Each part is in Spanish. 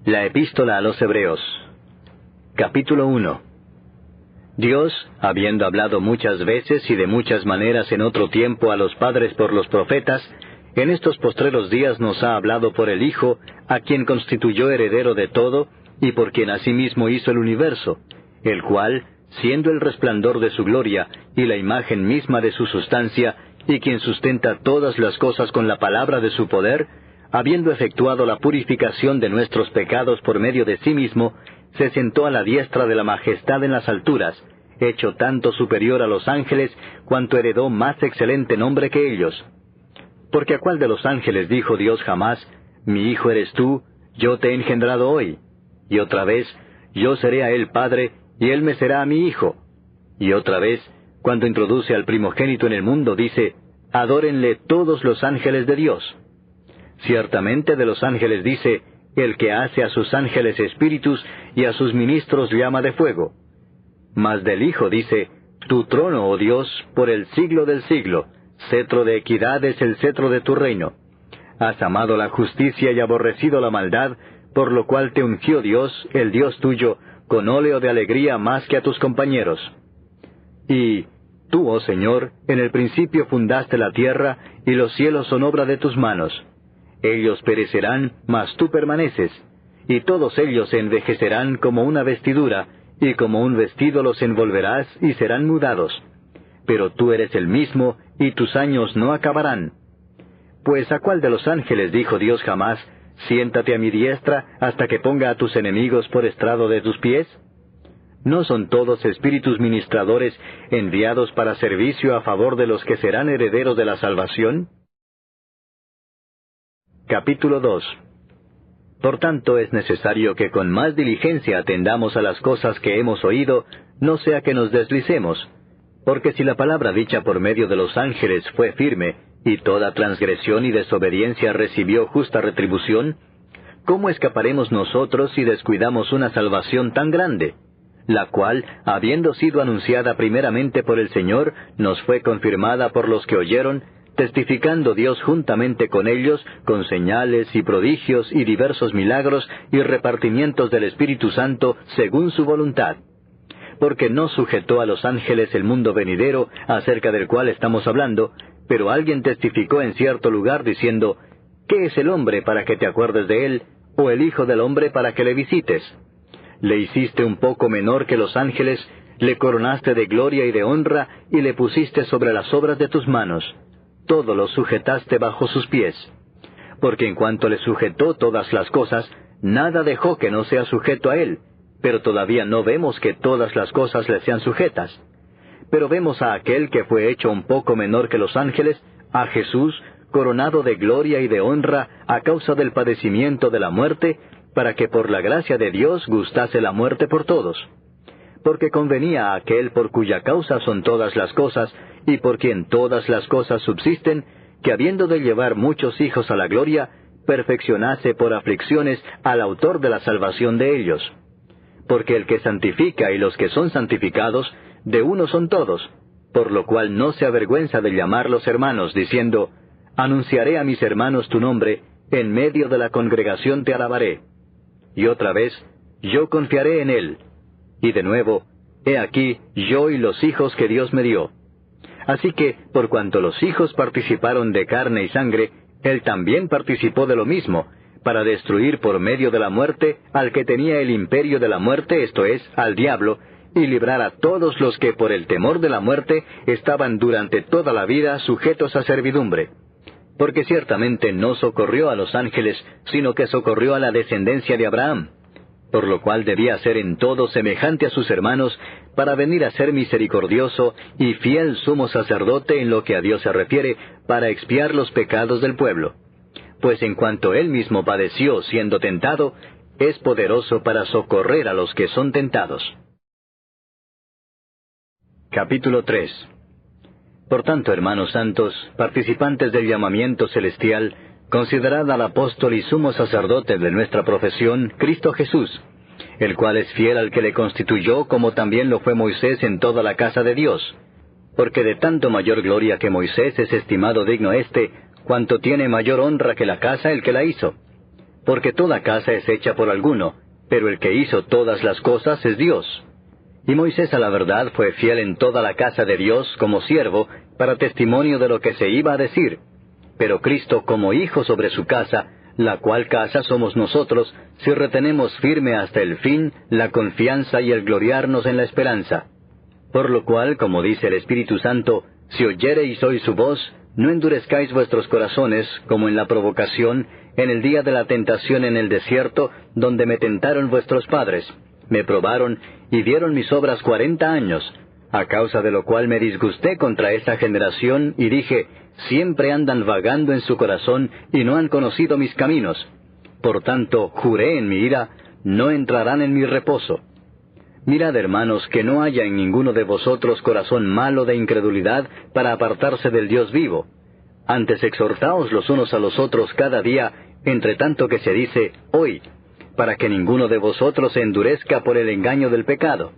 La Epístola a los Hebreos. Capítulo 1. Dios, habiendo hablado muchas veces y de muchas maneras en otro tiempo a los padres por los profetas, en estos postreros días nos ha hablado por el Hijo, a quien constituyó heredero de todo, y por quien asimismo hizo el universo, el cual, siendo el resplandor de su gloria y la imagen misma de su sustancia, y quien sustenta todas las cosas con la palabra de su poder, habiendo efectuado la purificación de nuestros pecados por medio de sí mismo, se sentó a la diestra de la majestad en las alturas, hecho tanto superior a los ángeles, cuanto heredó más excelente nombre que ellos. Porque ¿a cuál de los ángeles dijo Dios jamás, mi hijo eres tú, yo te he engendrado hoy? Y otra vez, yo seré a él padre, y él me será a mi hijo. Y otra vez, cuando introduce al primogénito en el mundo, dice, adórenle todos los ángeles de Dios. Ciertamente de los ángeles dice, el que hace a sus ángeles espíritus y a sus ministros llama de fuego. Mas del Hijo dice, tu trono, oh Dios, por el siglo del siglo, cetro de equidad es el cetro de tu reino. Has amado la justicia y aborrecido la maldad, por lo cual te ungió Dios, el Dios tuyo, con óleo de alegría más que a tus compañeros. Y tú, oh Señor, en el principio fundaste la tierra, y los cielos son obra de tus manos. Ellos perecerán, mas tú permaneces, y todos ellos se envejecerán como una vestidura, y como un vestido los envolverás, y serán mudados. Pero tú eres el mismo, y tus años no acabarán. Pues ¿a cuál de los ángeles dijo Dios jamás, siéntate a mi diestra, hasta que ponga a tus enemigos por estrado de tus pies? ¿No son todos espíritus ministradores enviados para servicio a favor de los que serán herederos de la salvación? Capítulo 2. Por tanto es necesario que con más diligencia atendamos a las cosas que hemos oído, no sea que nos deslicemos. Porque si la palabra dicha por medio de los ángeles fue firme, y toda transgresión y desobediencia recibió justa retribución, ¿cómo escaparemos nosotros si descuidamos una salvación tan grande? La cual, habiendo sido anunciada primeramente por el Señor, nos fue confirmada por los que oyeron, testificando Dios juntamente con ellos, con señales y prodigios y diversos milagros y repartimientos del Espíritu Santo según su voluntad. Porque no sujetó a los ángeles el mundo venidero, acerca del cual estamos hablando, pero alguien testificó en cierto lugar diciendo, ¿qué es el hombre para que te acuerdes de él, o el hijo del hombre para que le visites? Le hiciste un poco menor que los ángeles, le coronaste de gloria y de honra, y le pusiste sobre las obras de tus manos. Todo lo sujetaste bajo sus pies. Porque en cuanto le sujetó todas las cosas, nada dejó que no sea sujeto a él, pero todavía no vemos que todas las cosas le sean sujetas. Pero vemos a aquel que fue hecho un poco menor que los ángeles, a Jesús, coronado de gloria y de honra a causa del padecimiento de la muerte, para que por la gracia de Dios gustase la muerte por todos. Porque convenía a aquel por cuya causa son todas las cosas, y por quien todas las cosas subsisten, que habiendo de llevar muchos hijos a la gloria, perfeccionase por aflicciones al autor de la salvación de ellos. Porque el que santifica y los que son santificados, de uno son todos, por lo cual no se avergüenza de llamarlos hermanos, diciendo, anunciaré a mis hermanos tu nombre, en medio de la congregación te alabaré. Y otra vez, yo confiaré en él. Y de nuevo, he aquí yo y los hijos que Dios me dio. Así que, por cuanto los hijos participaron de carne y sangre, él también participó de lo mismo, para destruir por medio de la muerte al que tenía el imperio de la muerte, esto es, al diablo, y librar a todos los que por el temor de la muerte estaban durante toda la vida sujetos a servidumbre. Porque ciertamente no socorrió a los ángeles, sino que socorrió a la descendencia de Abraham, por lo cual debía ser en todo semejante a sus hermanos, para venir a ser misericordioso y fiel sumo sacerdote en lo que a Dios se refiere, para expiar los pecados del pueblo. Pues en cuanto él mismo padeció siendo tentado, es poderoso para socorrer a los que son tentados. Capítulo 3. Por tanto, hermanos santos, participantes del llamamiento celestial, considerad al apóstol y sumo sacerdote de nuestra profesión, Cristo Jesús, el cual es fiel al que le constituyó, como también lo fue Moisés en toda la casa de Dios. Porque de tanto mayor gloria que Moisés es estimado digno cuanto tiene mayor honra que la casa el que la hizo. Porque toda casa es hecha por alguno, pero el que hizo todas las cosas es Dios. Y Moisés a la verdad fue fiel en toda la casa de Dios como siervo, para testimonio de lo que se iba a decir. Pero Cristo como hijo sobre su casa, la cual casa somos nosotros, si retenemos firme hasta el fin la confianza y el gloriarnos en la esperanza. Por lo cual, como dice el Espíritu Santo, si oyereis hoy su voz, no endurezcáis vuestros corazones, como en la provocación, en el día de la tentación en el desierto, donde me tentaron vuestros padres. Me probaron, y vieron mis obras 40 años, a causa de lo cual me disgusté contra esta generación, y dije, siempre andan vagando en su corazón, y no han conocido mis caminos. Por tanto, juré en mi ira, no entrarán en mi reposo. Mirad, hermanos, que no haya en ninguno de vosotros corazón malo de incredulidad para apartarse del Dios vivo. Antes exhortaos los unos a los otros cada día, entre tanto que se dice, hoy, para que ninguno de vosotros se endurezca por el engaño del pecado.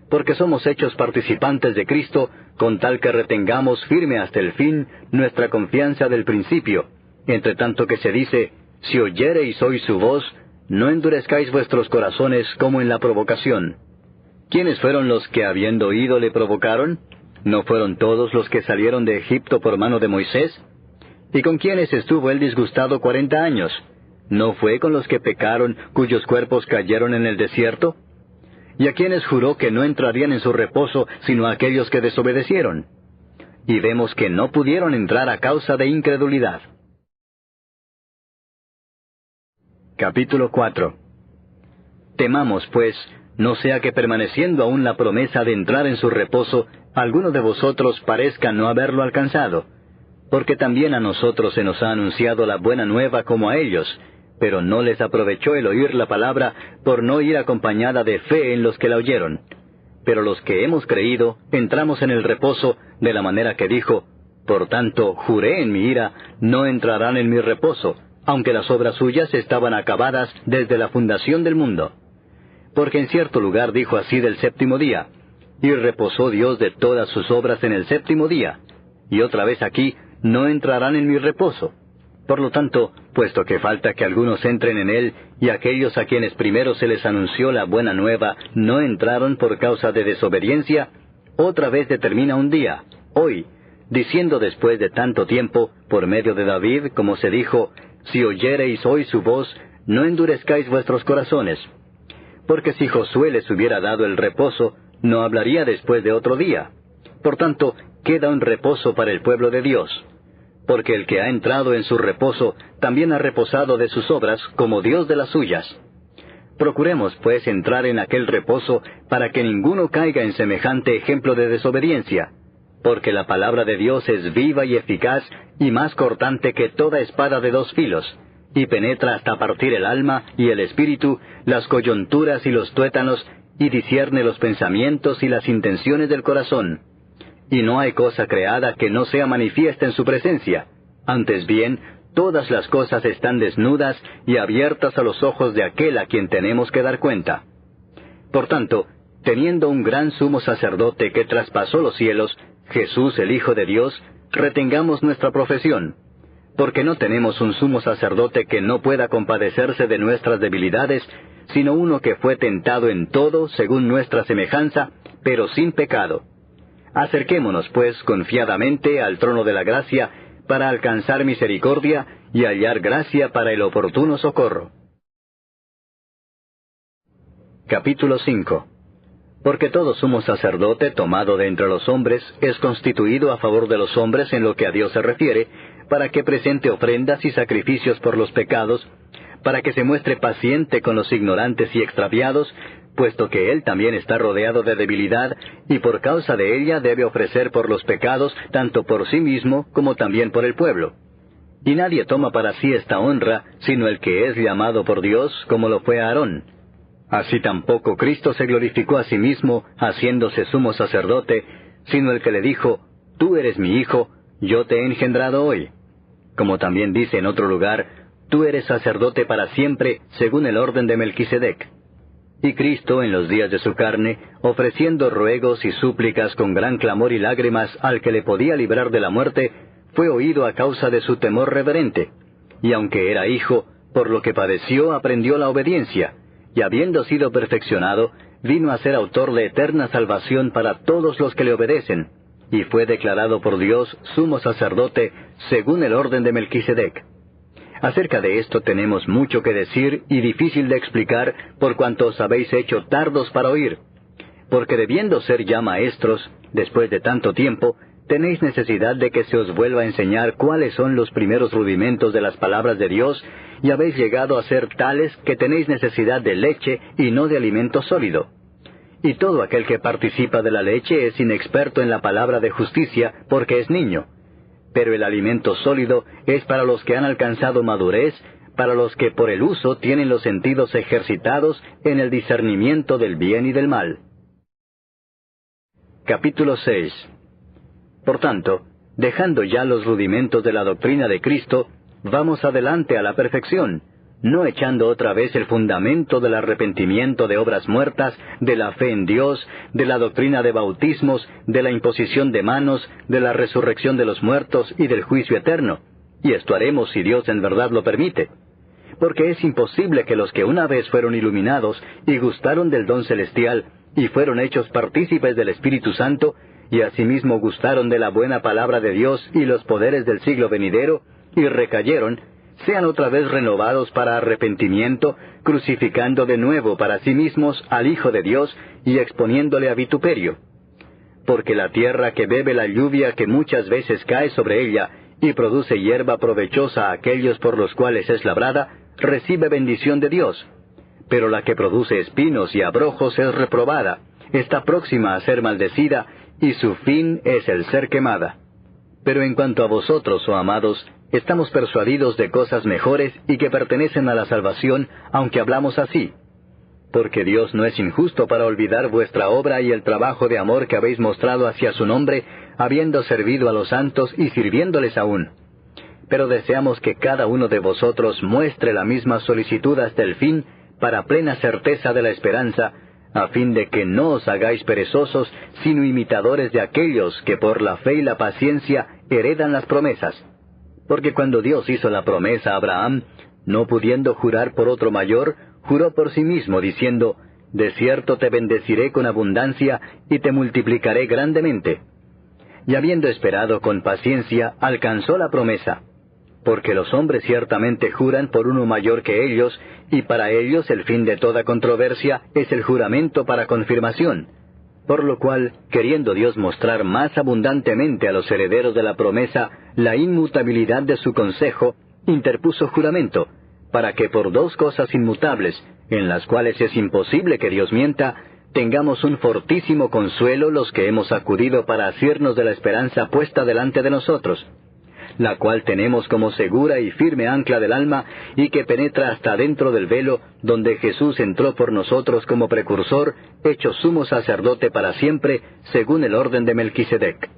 Porque somos hechos participantes de Cristo, con tal que retengamos firme hasta el fin nuestra confianza del principio, entre tanto que se dice, si oyereis hoy su voz, no endurezcáis vuestros corazones como en la provocación. ¿Quiénes fueron los que habiendo oído le provocaron? ¿No fueron todos los que salieron de Egipto por mano de Moisés? ¿Y con quiénes estuvo él disgustado 40 años? ¿No fue con los que pecaron, cuyos cuerpos cayeron en el desierto? ¿Y a quienes juró que no entrarían en su reposo, sino a aquellos que desobedecieron? Y vemos que no pudieron entrar a causa de incredulidad. Capítulo 4. Temamos, pues, no sea que permaneciendo aún la promesa de entrar en su reposo, alguno de vosotros parezca no haberlo alcanzado. Porque también a nosotros se nos ha anunciado la buena nueva como a ellos, pero no les aprovechó el oír la palabra por no ir acompañada de fe en los que la oyeron. Pero los que hemos creído, entramos en el reposo, de la manera que dijo, por tanto, juré en mi ira, no entrarán en mi reposo, aunque las obras suyas estaban acabadas desde la fundación del mundo. Porque en cierto lugar dijo así del séptimo día, y reposó Dios de todas sus obras en el séptimo día. Y otra vez aquí, no entrarán en mi reposo. Por lo tanto, puesto que falta que algunos entren en él, y aquellos a quienes primero se les anunció la buena nueva no entraron por causa de desobediencia, otra vez determina un día, hoy, diciendo después de tanto tiempo, por medio de David, como se dijo, si oyereis hoy su voz, no endurezcáis vuestros corazones. Porque si Josué les hubiera dado el reposo, no hablaría después de otro día. Por tanto, queda un reposo para el pueblo de Dios. Porque el que ha entrado en su reposo, también ha reposado de sus obras, como Dios de las suyas. Procuremos, pues, entrar en aquel reposo, para que ninguno caiga en semejante ejemplo de desobediencia. Porque la palabra de Dios es viva y eficaz, y más cortante que toda espada de 2 filos, y penetra hasta partir el alma y el espíritu, las coyunturas y los tuétanos, y discierne los pensamientos y las intenciones del corazón. Y no hay cosa creada que no sea manifiesta en su presencia. Antes bien, todas las cosas están desnudas y abiertas a los ojos de aquel a quien tenemos que dar cuenta. Por tanto, teniendo un gran sumo sacerdote que traspasó los cielos, Jesús el Hijo de Dios, retengamos nuestra profesión. Porque no tenemos un sumo sacerdote que no pueda compadecerse de nuestras debilidades, sino uno que fue tentado en todo según nuestra semejanza, pero sin pecado. Acerquémonos, pues, confiadamente al trono de la gracia, para alcanzar misericordia y hallar gracia para el oportuno socorro. Capítulo 5. Porque todo sumo sacerdote tomado de entre los hombres es constituido a favor de los hombres en lo que a Dios se refiere, para que presente ofrendas y sacrificios por los pecados, para que se muestre paciente con los ignorantes y extraviados, puesto que él también está rodeado de debilidad, y por causa de ella debe ofrecer por los pecados, tanto por sí mismo como también por el pueblo. Y nadie toma para sí esta honra, sino el que es llamado por Dios, como lo fue Aarón. Así tampoco Cristo se glorificó a sí mismo, haciéndose sumo sacerdote, sino el que le dijo, tú eres mi hijo, yo te he engendrado hoy. Como también dice en otro lugar, tú eres sacerdote para siempre, según el orden de Melquisedec. Y Cristo, en los días de su carne, ofreciendo ruegos y súplicas con gran clamor y lágrimas al que le podía librar de la muerte, fue oído a causa de su temor reverente. Y aunque era hijo, Por lo que padeció, aprendió la obediencia, y habiendo sido perfeccionado, vino a ser autor de eterna salvación para todos los que le obedecen, y fue declarado por Dios sumo sacerdote según el orden de Melquisedec. Acerca de esto tenemos mucho que decir y difícil de explicar por cuanto os habéis hecho tardos para oír. Porque debiendo ser ya maestros, después de tanto tiempo, tenéis necesidad de que se os vuelva a enseñar cuáles son los primeros rudimentos de las palabras de Dios, y habéis llegado a ser tales que tenéis necesidad de leche y no de alimento sólido. Y todo aquel que participa de la leche es inexperto en la palabra de justicia, porque es niño. Pero el alimento sólido es para los que han alcanzado madurez, para los que por el uso tienen los sentidos ejercitados en el discernimiento del bien y del mal. Capítulo 6. Por tanto, dejando ya los rudimentos de la doctrina de Cristo, vamos adelante a la perfección, no echando otra vez el fundamento del arrepentimiento de obras muertas, de la fe en Dios, de la doctrina de bautismos, de la imposición de manos, de la resurrección de los muertos y del juicio eterno. Y esto haremos si Dios en verdad lo permite. Porque es imposible que los que una vez fueron iluminados y gustaron del don celestial, y fueron hechos partícipes del Espíritu Santo, y asimismo gustaron de la buena palabra de Dios y los poderes del siglo venidero, y recayeron, sean otra vez renovados para arrepentimiento, crucificando de nuevo para sí mismos al Hijo de Dios y exponiéndole a vituperio. Porque la tierra que bebe la lluvia que muchas veces cae sobre ella, y produce hierba provechosa a aquellos por los cuales es labrada, recibe bendición de Dios. Pero la que produce espinos y abrojos es reprobada, está próxima a ser maldecida, y su fin es el ser quemada. Pero en cuanto a vosotros, oh amados, estamos persuadidos de cosas mejores y que pertenecen a la salvación, aunque hablamos así. Porque Dios no es injusto para olvidar vuestra obra y el trabajo de amor que habéis mostrado hacia su nombre, habiendo servido a los santos y sirviéndoles aún. Pero deseamos que cada uno de vosotros muestre la misma solicitud hasta el fin, para plena certeza de la esperanza, a fin de que no os hagáis perezosos, sino imitadores de aquellos que por la fe y la paciencia heredan las promesas. Porque cuando Dios hizo la promesa a Abraham, no pudiendo jurar por otro mayor, juró por sí mismo, diciendo, «De cierto te bendeciré con abundancia, y te multiplicaré grandemente». Y habiendo esperado con paciencia, alcanzó la promesa. Porque los hombres ciertamente juran por uno mayor que ellos, y para ellos el fin de toda controversia es el juramento para confirmación. Por lo cual, queriendo Dios mostrar más abundantemente a los herederos de la promesa la inmutabilidad de su consejo, interpuso juramento, para que por dos cosas inmutables, en las cuales es imposible que Dios mienta, tengamos un fortísimo consuelo los que hemos acudido para asirnos de la esperanza puesta delante de nosotros, la cual tenemos como segura y firme ancla del alma, y que penetra hasta dentro del velo, donde Jesús entró por nosotros como precursor, hecho sumo sacerdote para siempre, según el orden de Melquisedec.